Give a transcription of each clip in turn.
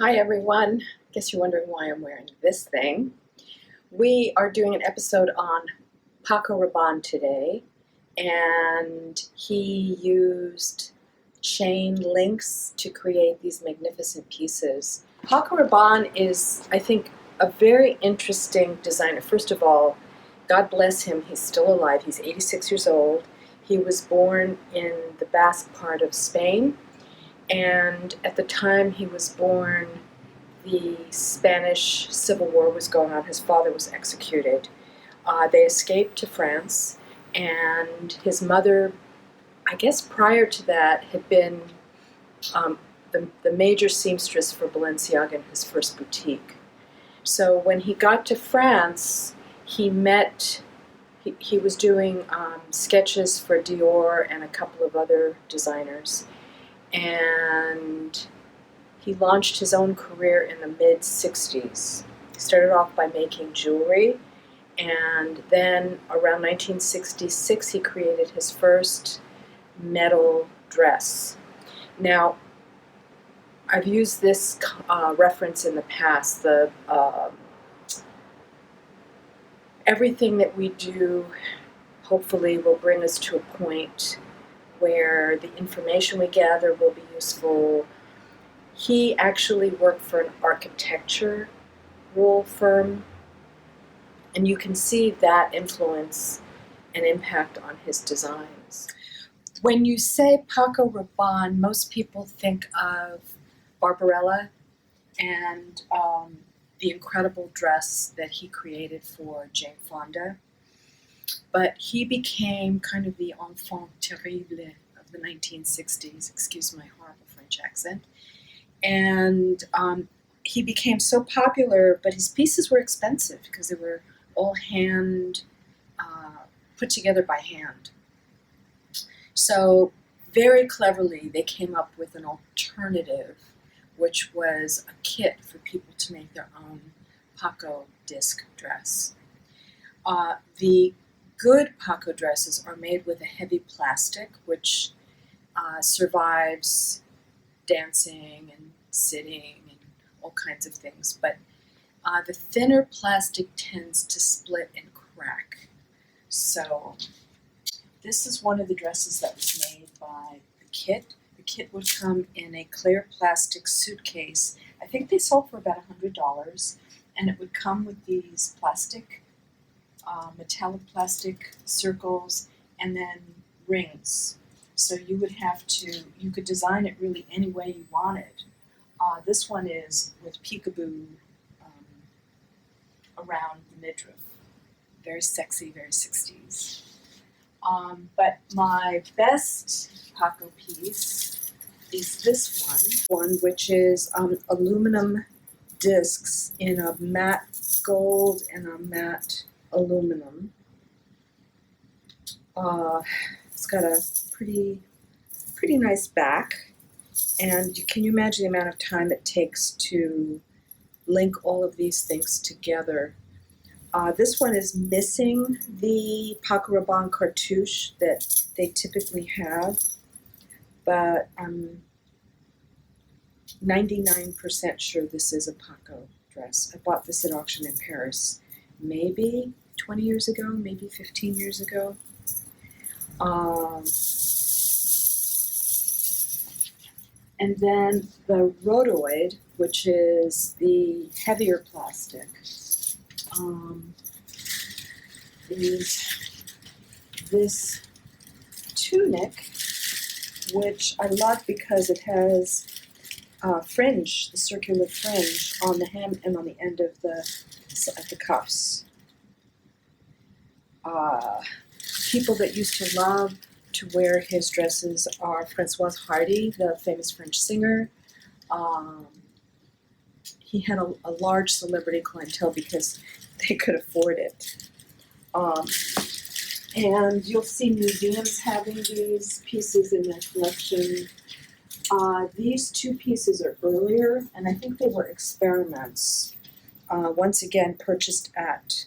Hi everyone. Guess you're wondering why I'm wearing this thing. We are doing an episode on Paco Rabanne today, and he used chain links to create these magnificent pieces. Paco Rabanne is, I think, a very interesting designer. First of all, God bless him, he's still alive. He's 86 years old. He was born in the Basque part of Spain, and at the time he was born, the Spanish Civil War was going on. His father was executed. They escaped to France, and his mother, I guess prior to that, had been the major seamstress for Balenciaga in his first boutique. So when he got to France, he was doing sketches for Dior and a couple of other designers, and he launched his own career in the mid-60s. He started off by making jewelry, and then around 1966 he created his first metal dress. Now, I've used this reference in the past. Everything that we do hopefully will bring us to a point where the information we gather will be useful. He actually worked for an architecture firm, and you can see that influence and impact on his designs. When you say Paco Rabanne, most people think of Barbarella and the incredible dress that he created for Jane Fonda. But he became kind of the enfant terrible of the 1960s, excuse my horrible French accent. And he became so popular, but his pieces were expensive because they were all put together by hand. So very cleverly, they came up with an alternative, which was a kit for people to make their own Paco disc dress. The good Paco dresses are made with a heavy plastic, which survives dancing and sitting and all kinds of things, but the thinner plastic tends to split and crack. So this is one of the dresses that was made by the kit. The kit would come in a clear plastic suitcase. I think they sold for about $100, and it would come with these metallic plastic circles and then rings. So you could design it really any way you wanted. This one is with peekaboo around the midriff. Very sexy, very 60s. But my best Paco piece is this one which is aluminum discs in a matte gold and a matte aluminum. It's got a pretty nice back, and can you imagine the amount of time it takes to link all of these things together? This one is missing the Paco Rabanne cartouche that they typically have, but I'm 99% sure this is a Paco dress. I bought this at auction in Paris maybe 20 years ago, maybe 15 years ago. And then the rhodoid, which is the heavier plastic, is this tunic, which I love because it has fringe, the circular fringe on the hem and on the end of the cuffs. People that used to love to wear his dresses are Françoise Hardy, the famous French singer. He had a large celebrity clientele because they could afford it. And you'll see museums having these pieces in their collection. These two pieces are earlier, and I think they were experiments. Once again, purchased at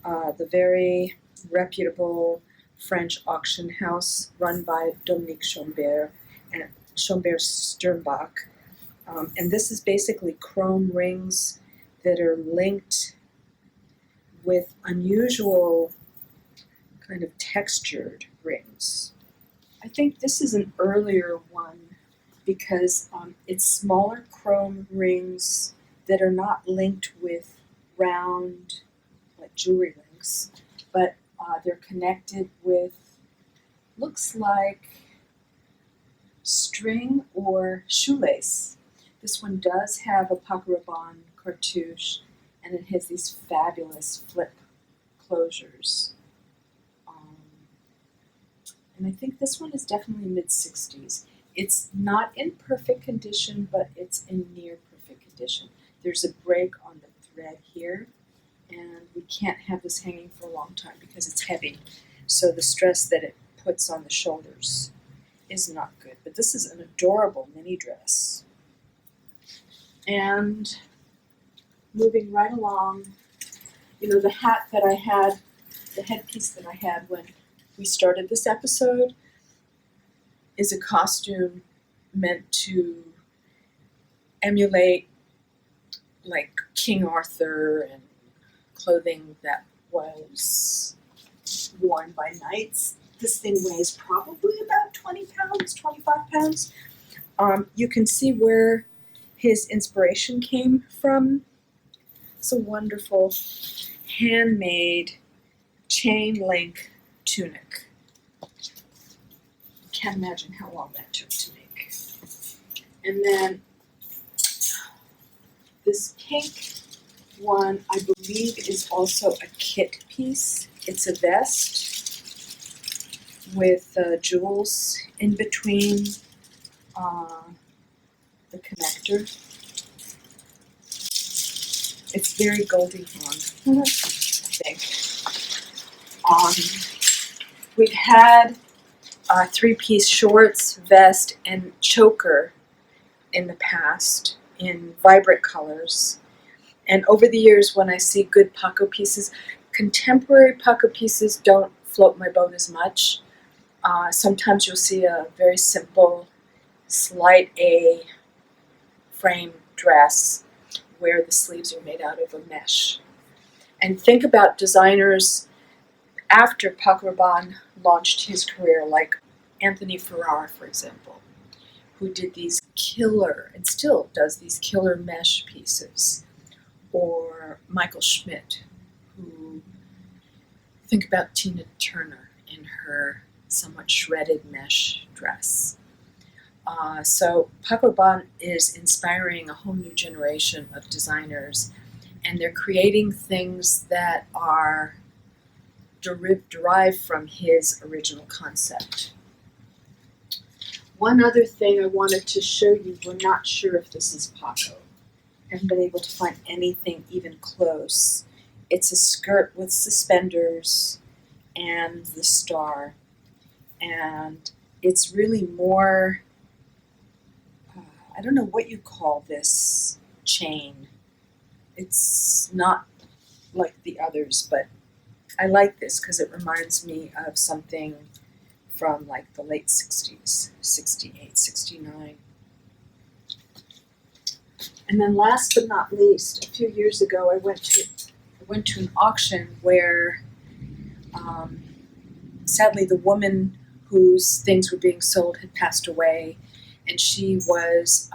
the very reputable French auction house run by Dominique Chambert and Chambert Sternbach. And this is basically chrome rings that are linked with unusual kind of textured rings. I think this is an earlier one because it's smaller chrome rings that are not linked with round, like jewelry links, but they're connected with, looks like string or shoelace. This one does have a Paco Rabanne cartouche, and it has these fabulous flip closures. And I think this one is definitely mid-60s. It's not in perfect condition, but it's in near perfect condition. There's a break on the thread here, and we can't have this hanging for a long time because it's heavy. So the stress that it puts on the shoulders is not good. But this is an adorable mini dress. And moving right along, you know, the hat that I had, the headpiece that I had when we started this episode is a costume meant to emulate like King Arthur and clothing that was worn by knights. This thing weighs probably about 20 pounds, 25 pounds. You can see where his inspiration came from. It's a wonderful handmade chain link tunic. Can't imagine how long that took to make. And then this pink one, I believe, is also a kit piece. It's a vest with jewels in between the connector. It's very Goldie Hawn, I think. We've had three-piece shorts, vest, and choker in the past in vibrant colors. And over the years, when I see good Paco pieces, contemporary Paco pieces don't float my boat as much. Sometimes you'll see a very simple, slight A frame dress where the sleeves are made out of a mesh. And think about designers after Paco Rabanne launched his career, like Anthony Ferrera, for example, who did these killer, and still does these killer mesh pieces. Or Michael Schmidt, who, think about Tina Turner in her somewhat shredded mesh dress. So Paco Rabanne is inspiring a whole new generation of designers, and they're creating things that are derived from his original concept. One other thing I wanted to show you, we're not sure if this is Paco. I haven't been able to find anything even close. It's a skirt with suspenders and the star, and it's really more, I don't know what you call this chain. It's not like the others, but I like this because it reminds me of something from like the late 60s, 68, 69. And then last but not least, a few years ago, I went to an auction where, sadly, the woman whose things were being sold had passed away, and she was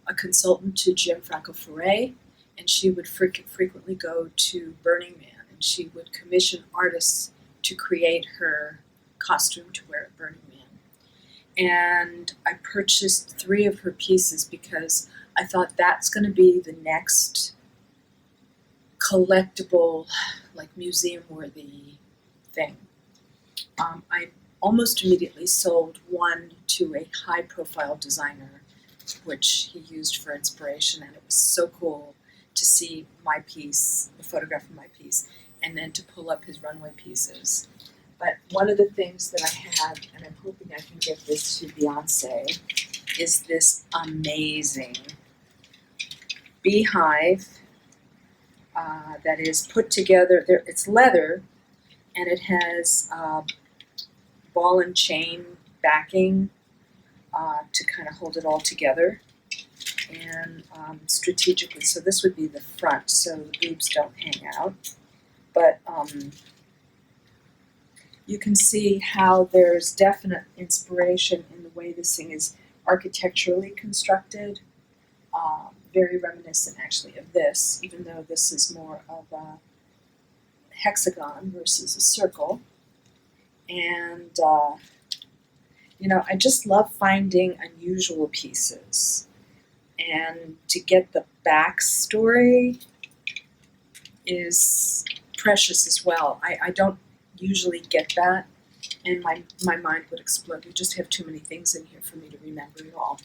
a consultant to Gianfranco Ferré, and she would frequently go to Burning Man, and she would commission artists to create her costume to wear at Burning Man. And I purchased 3 of her pieces because I thought that's going to be the next collectible, like museum-worthy thing. I almost immediately sold one to a high-profile designer, which he used for inspiration, and it was so cool to see my piece, the photograph of my piece, and then to pull up his runway pieces. But one of the things that I had, and I'm hoping I can give this to Beyonce, is this amazing beehive that is put together. It's leather, and it has ball and chain backing. to kind of hold it all together and strategically. So this would be the front, so the boobs don't hang out. But you can see how there's definite inspiration in the way this thing is architecturally constructed. Very reminiscent, actually, of this, even though this is more of a hexagon versus a circle. And, I just love finding unusual pieces. And to get the backstory is precious as well. I don't usually get that, and my mind would explode. We just have too many things in here for me to remember it all.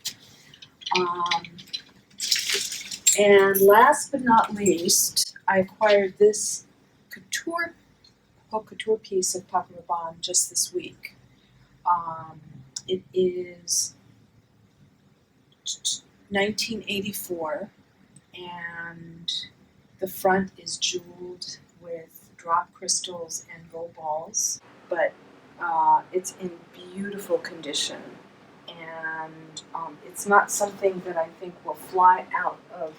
And last but not least, I acquired this Couture piece of Paco Rabanne just this week. It is 1984, and the front is jeweled with drop crystals and gold balls, but it's in beautiful condition, and it's not something that I think will fly out of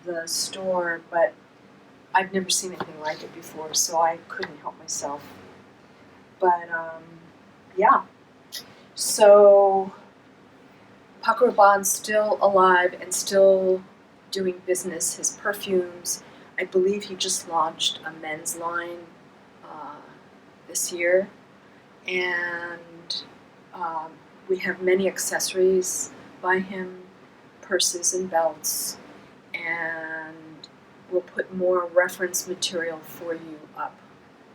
the store, but I've never seen anything like it before, so I couldn't help myself. But yeah, so Paco Rabanne's still alive and still doing business. His perfumes, I believe he just launched a men's line this year, and we have many accessories by him, purses and belts, and we'll put more reference material for you up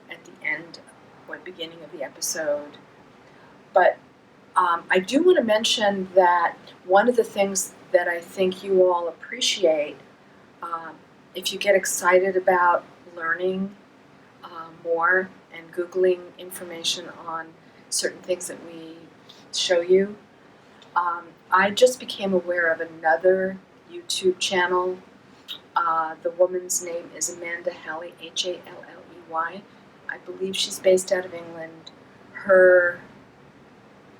at the end or beginning of the episode. But I do want to mention that one of the things that I think you all appreciate, if you get excited about learning more and Googling information on certain things that we show you, I just became aware of another YouTube channel. The woman's name is Amanda Halley, Halley. I believe she's based out of England. Her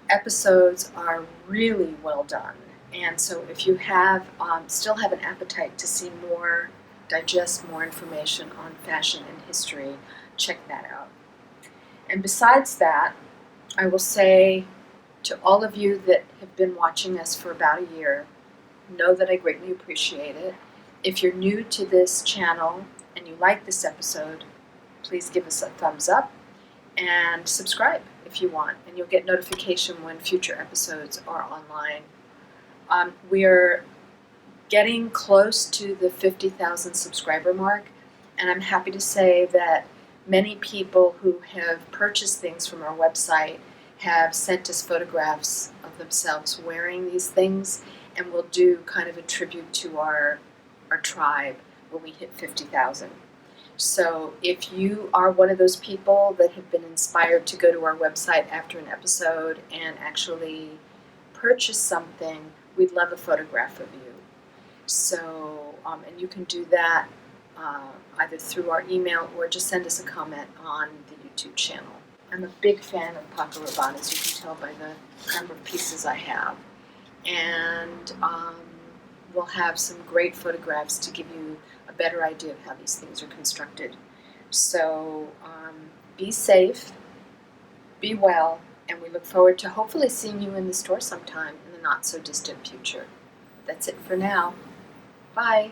episodes are really well done, and so if you have still have an appetite to see more, digest more information on fashion and history, check that out. And besides that, I will say to all of you that have been watching us for about a year, know that I greatly appreciate it. If you're new to this channel and you like this episode, please give us a thumbs up and subscribe if you want, and you'll get notification when future episodes are online. We're getting close to the 50,000 subscriber mark, and I'm happy to say that many people who have purchased things from our website have sent us photographs of themselves wearing these things, and we'll do kind of a tribute to our tribe when we hit 50,000. So if you are one of those people that have been inspired to go to our website after an episode and actually purchase something, we'd love a photograph of you. So, and you can do that either through our email or just send us a comment on the YouTube channel. I'm a big fan of Paco Rabanne, as you can tell by the number of pieces I have. And we'll have some great photographs to give you a better idea of how these things are constructed. So be safe, be well, and we look forward to hopefully seeing you in the store sometime in the not so distant future. That's it for now. Bye.